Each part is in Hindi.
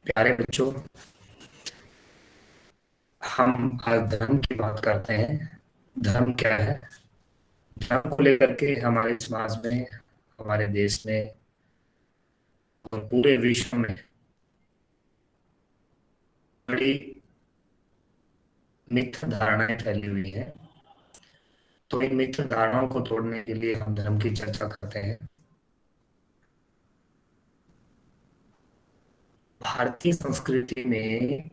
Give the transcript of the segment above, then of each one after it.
प्यारे बच्चों, हम आज धर्म की बात करते हैं। धर्म क्या है? धर्म को लेकर के हमारे समाज में, हमारे देश में और पूरे विश्व में बड़ी मिथ्या धारणाएं फैली हुई हैं। तो इन मिथ्या धारणाओं को तोड़ने के लिए हम धर्म की चर्चा करते हैं। भारतीय संस्कृति में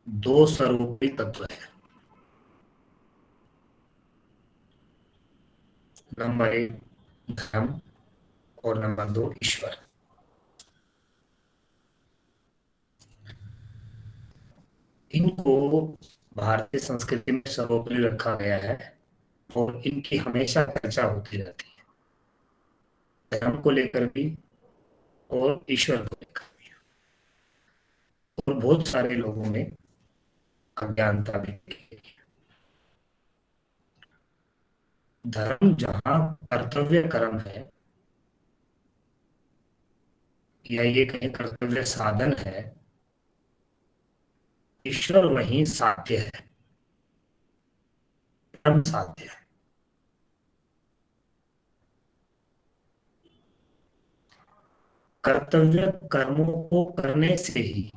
दो सर्वोपरि तत्व हैं। नंबर एक धर्म और नंबर दो ईश्वर। इनको भारतीय संस्कृति में सर्वोपरि रखा गया है और इनकी हमेशा चर्चा होती रहती है, धर्म को लेकर भी और ईश्वर को लेकर भी। और बहुत सारे लोगों में अज्ञानता भी है। धर्म जहाँ कर्तव्य कर्म है या ये कहीं कर्तव्य साधन है, ईश्वर वहीं साध्य है, कर्म साध्य है। कर्तव्य कर्मों को करने से ही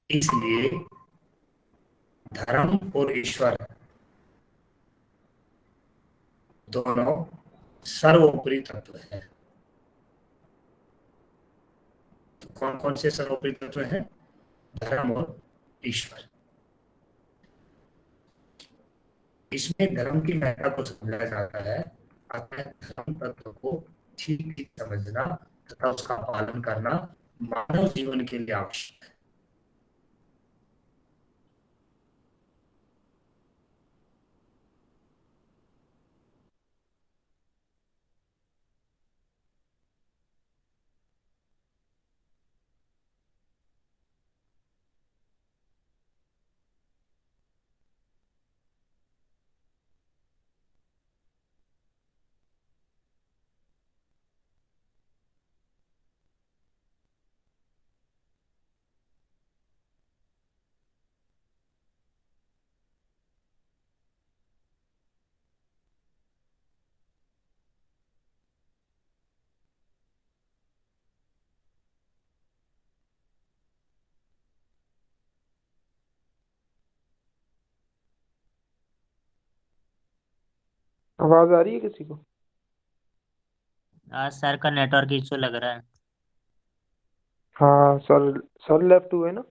इसलिए धर्म और ईश्वर दोनों सर्वोपरि तत्व है। तो कौन कौन से सर्वोपरि तत्व हैं? धर्म और ईश्वर। इसमें धर्म की महत्ता को समझा जाता है। अतः धर्म तत्व को ठीक ठीक समझना तथा उसका पालन करना मानव जीवन के लिए आवश्यक है। आवाज आ रही है किसी को? आज सर का नेटवर्क इशू लग रहा है। हाँ सर। सर लेफ्ट हुए ना?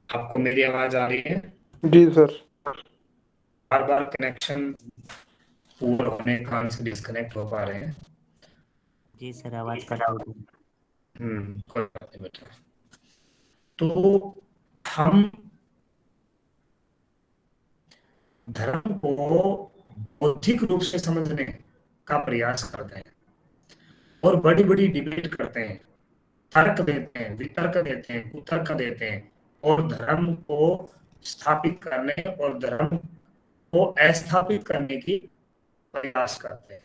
आपको मेरी आवाज आ रही है? जी सर। बार बार कनेक्शन पुअर होने के कारण से डिस्कनेक्ट हो पा रहे हैं। जी सर, आवाज कट रही थी। कोई बात नहीं बेटा। तो हम धर्म को बौद्धिक रूप से समझने का प्रयास करते हैं और बड़ी बड़ी डिबेट करते हैं, तर्क देते हैं, वितर्क देते हैं, कुतर्क देते हैं और धर्म को स्थापित करने और धर्म को अस्थापित करने की प्रयास करते हैं।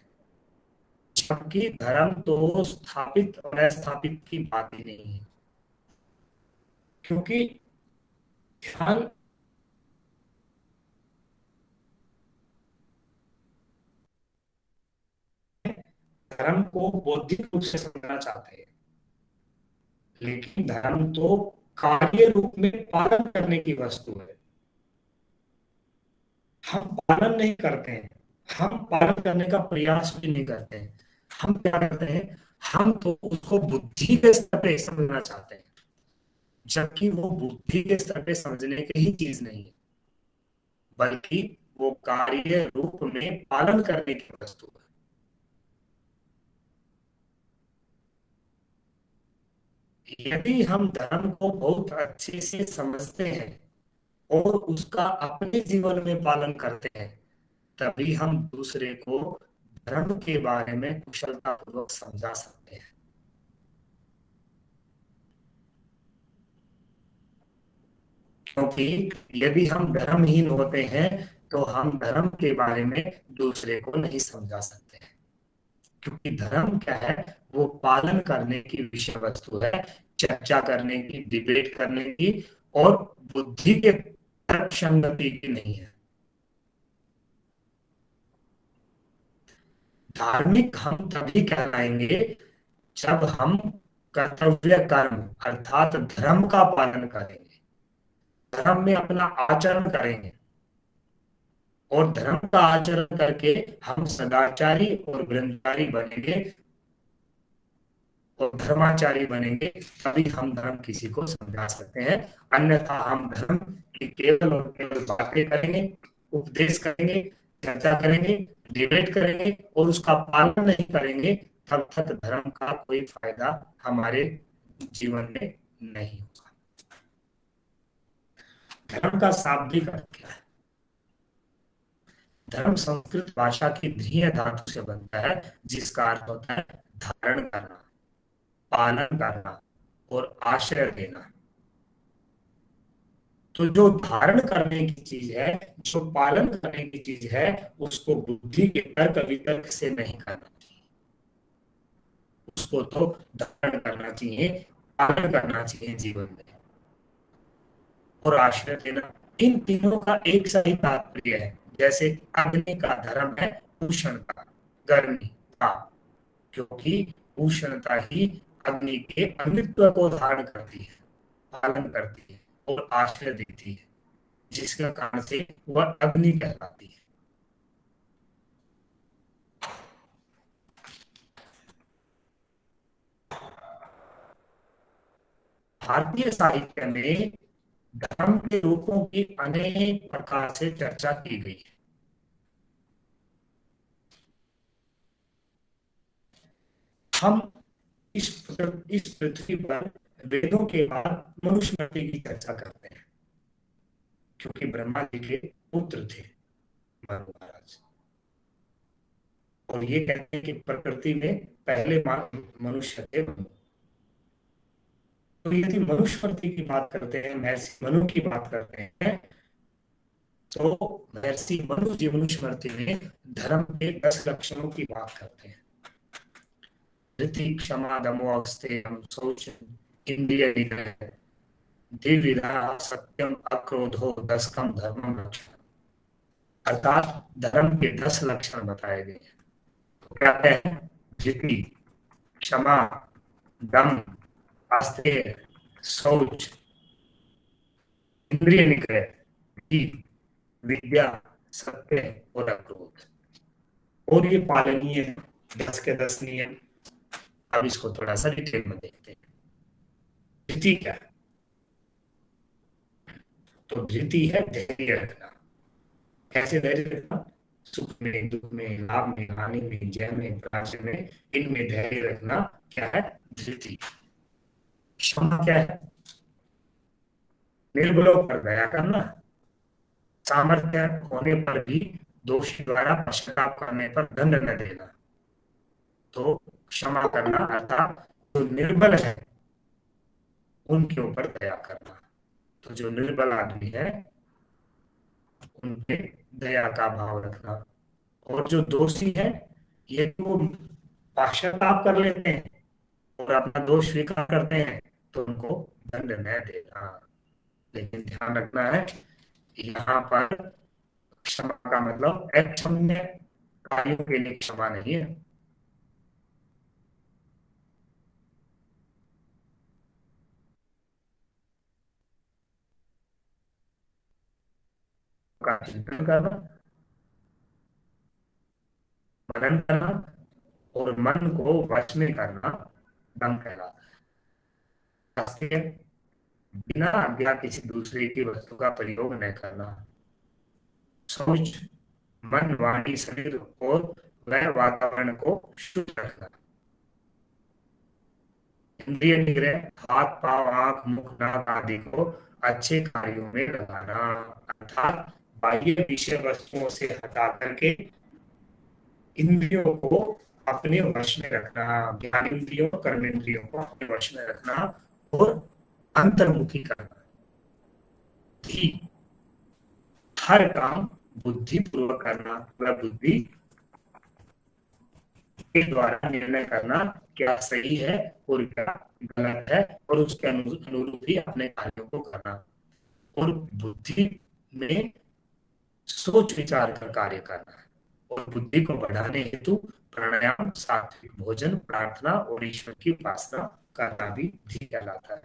जबकि धर्म तो स्थापित और अस्थापित की बात ही नहीं है। क्योंकि ध्यान धर्म को बौद्धिक रूप से समझना चाहते हैं, लेकिन धर्म तो कार्य रूप में पालन करने की वस्तु है। हम पालन नहीं करते हैं, हम पालन करने का प्रयास भी नहीं करते हैं। हम क्या करते हैं, हम तो उसको बुद्धि के स्तर पे समझना चाहते हैं, जबकि वो बुद्धि के स्तर पे समझने की ही चीज नहीं है, बल्कि वो कार्य रूप में पालन करने की वस्तु है। यदि हम धर्म को बहुत अच्छे से समझते हैं और उसका अपने जीवन में पालन करते हैं, तभी हम दूसरे को धर्म के बारे में कुशलतापूर्वक समझा सकते हैं। क्योंकि यदि हम धर्महीन होते हैं तो हम धर्म के बारे में दूसरे को नहीं समझा सकते हैं। क्योंकि धर्म क्या है, वो पालन करने की विषय वस्तु है, चर्चा करने की, डिबेट करने की और बुद्धि के तर्क संगति की नहीं है। धार्मिक हम तभी कहलाएंगे जब हम कर्तव्य कर्म अर्थात धर्म का पालन करेंगे, धर्म में अपना आचरण करेंगे, और धर्म का आचरण करके हम सदाचारी और ब्रह्मचारी बनेंगे और धर्माचारी बनेंगे, तभी हम धर्म किसी को समझा सकते हैं। अन्यथा हम धर्म की केवल और केवल बातें करेंगे, उपदेश करेंगे, चर्चा करेंगे, डिबेट करेंगे और उसका पालन नहीं करेंगे, तब तक धर्म का कोई फायदा हमारे जीवन में नहीं होगा। धर्म का शाब्दिक अर्थ क्या है? धर्म संस्कृत भाषा की ध्रीय धातु से बनता है, जिसका अर्थ होता है धारण करना, पालन करना और आश्रय देना। तो जो धारण करने की चीज है, जो पालन करने की चीज है, उसको बुद्धि के तर्क वितर्क से नहीं करना चाहिए, उसको तो धारण करना चाहिए, पालन करना चाहिए जीवन में। और आश्रय देना, इन तीनों का एक सा ही तात्पर्य है। जैसे अग्नि का धर्म है उष्णता, गर्मी, ताप, क्योंकि उष्णता ही अग्नि के अग्नित्व को धारण करती है, पालन करती है और आश्रय देती है, जिसके कारण से वह अग्नि कहलाती है। भारतीय साहित्य में धर्म के रूपों की अनेक प्रकार से चर्चा की गई है। हम इस पृथ्वी पर वेदों के बाद मनुस्मृति की चर्चा करते हैं, क्योंकि ब्रह्मा जी के पुत्र थे मनु महाराज, और ये कहते हैं कि प्रकृति में पहले मनुष्य थे मनु। तो यदि मनुस्मृति की बात करते हैं, महर्षि मनु की बात करते हैं, तो महर्षि मनु जी मनुस्मृति में धर्म के 10 लक्षणों की बात करते हैं। धृति, क्षमा, दमो, अस्थेयम, शौच, इंद्रिय निग्रह, द्विविधा, सत्यम, अक्रोधो, दशकम, धर्मम लक्षण, अर्थात धर्म के 10 लक्षण बताए गए हैं। तो क्या है? धृति, क्षमा, दम, आस्तेय, शौच, इंद्रिय निग्रह, विद्या, सत्य और अक्रोध। और ये पालनीय है, 10 के 10 नियम। अब इसको थोड़ा सा डिटेल में देखते हैं। धृति क्या है? तो धृति है धैर्य रखना। कैसे धैर्य रखना? सुख में, दुख में, लाभ में, हानि में, जय में, पराजय में, इनमें धैर्य रखना क्या है? धृति। क्षमा क्या है? निर्बलों पर दया करना, सामर्थ्य होने पर भी दोषी द्वारा पश्चाताप करने पर दंड न देना। तो क्षमा करना अर्थात जो निर्बल है उनके ऊपर दया करना। तो जो निर्बल आदमी है उनपे दया का भाव रखना, और जो दोषी है यदि वो पश्चाताप कर लेते हैं और अपना दोष स्वीकार करते हैं तो उनको दंड न देना। लेकिन ध्यान रखना है, यहाँ पर क्षमा का मतलब अक्षम्य कार्यों के लिए क्षमा नहीं है। का चिंतन करना, मनन करना और मन को वश में करना दम कहलाता है। शास्त्रीय, बिना आज्ञा किसी दूसरे की वस्तु का प्रयोग न करना। सोच, मन, वाणी, शरीर और वह वातावरण को शुद्ध रखना। इंद्रिय निग्रह, हाथ, पांव, आंख, मुख, नाक आदि को अच्छे कार्यों में लगाना, अर्थात बाह्य विषय वस्तुओं से हटा करके इंद्रियों को अपने वश में रखना, ज्ञान इंद्रियों, कर्म इंद्रियों को अपने वश में रखना और अंतर्मुखी करना। कि हर काम बुद्धि पूर्वक करना, वह बुद्धि के द्वारा निर्णय करना क्या सही है और क्या गलत है, और उसके अनुरूप ही अपने कार्यों को करना। और बुद्धि में सोच विचार कर कार्य करना है। और बुद्धि को बढ़ाने हेतु प्राणायाम, सात्विक भोजन, प्रार्थना और ईश्वर की उपासना करना भी बुद्धि कहलाता है।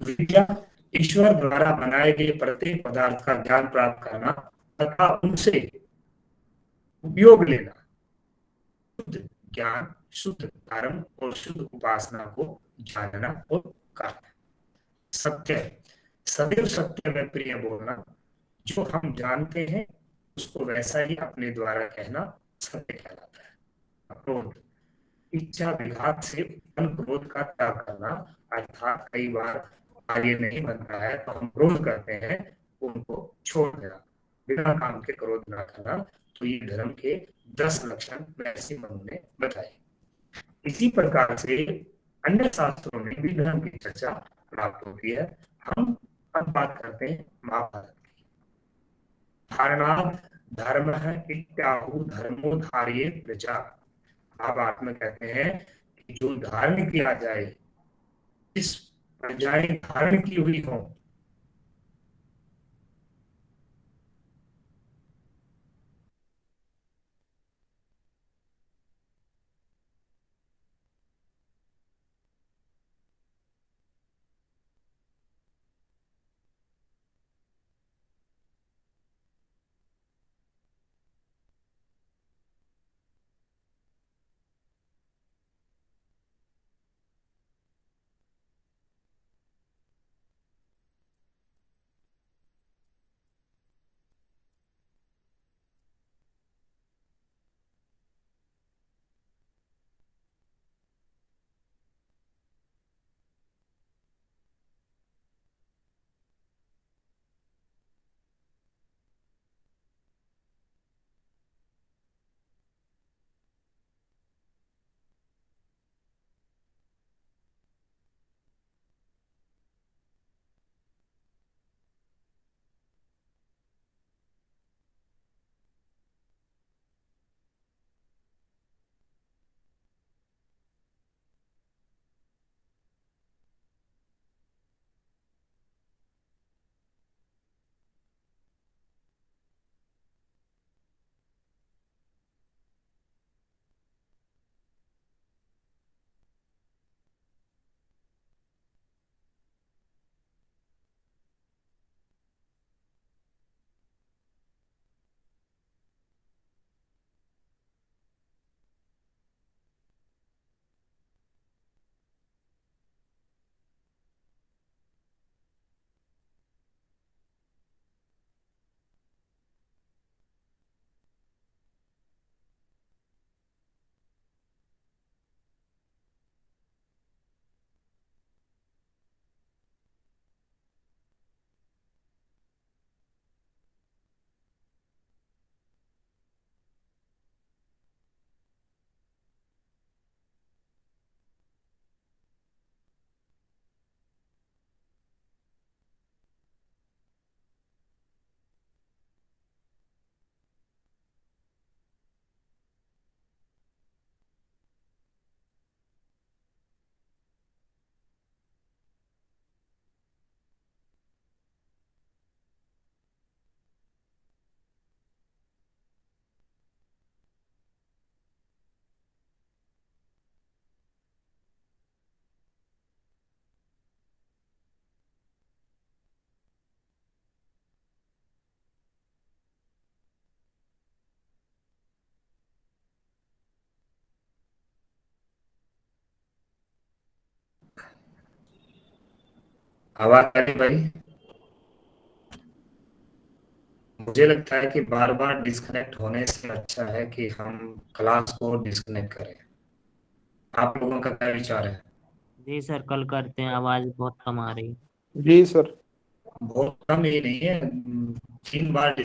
विद्या, ईश्वर द्वारा बनाए गए प्रत्येक पदार्थ का ज्ञान प्राप्त करना तथा उनसे उपयोग लेना। शुद्ध ज्ञान, शुद्ध कर्म और शुद्ध उपासना को जानना और करना। सत्य, सदैव सत्य में प्रिय बोलना, जो हम जानते हैं उसको वैसा ही अपने द्वारा कहना सत्य कहलाता है। क्रोध, इच्छा विघात से उत्पन्न क्रोध का त्याग करना, अर्थात कई बार कार्य नहीं बनता है तो हम क्रोध करते हैं, उनको छोड़ देना, बिना काम के क्रोध न करना। तो ये धर्म के 10 लक्षण महर्षि मनु ने बताए। इसी प्रकार से अन्य शास्त्रों में भी धर्म की चर्चा प्राप्त होती है। हम अब बात करते हैं महाभारत की। धारणार्थ धर्म है, इत्याहु धर्मो धार्ये प्रजा। महाभारत में कहते हैं कि जो धारण किया जाए, जिस प्रजाएं धारण की हुई हो, आवाज आ रही भाई? मुझे लगता है कि बार बार डिस्कनेक्ट होने से अच्छा है कि हम क्लास को डिस्कनेक्ट करें। आप लोगों का क्या विचार है? जी सर, कल करते हैं, आवाज बहुत कम आ रही है। जी सर। बहुत कम ही नहीं है, 3 बार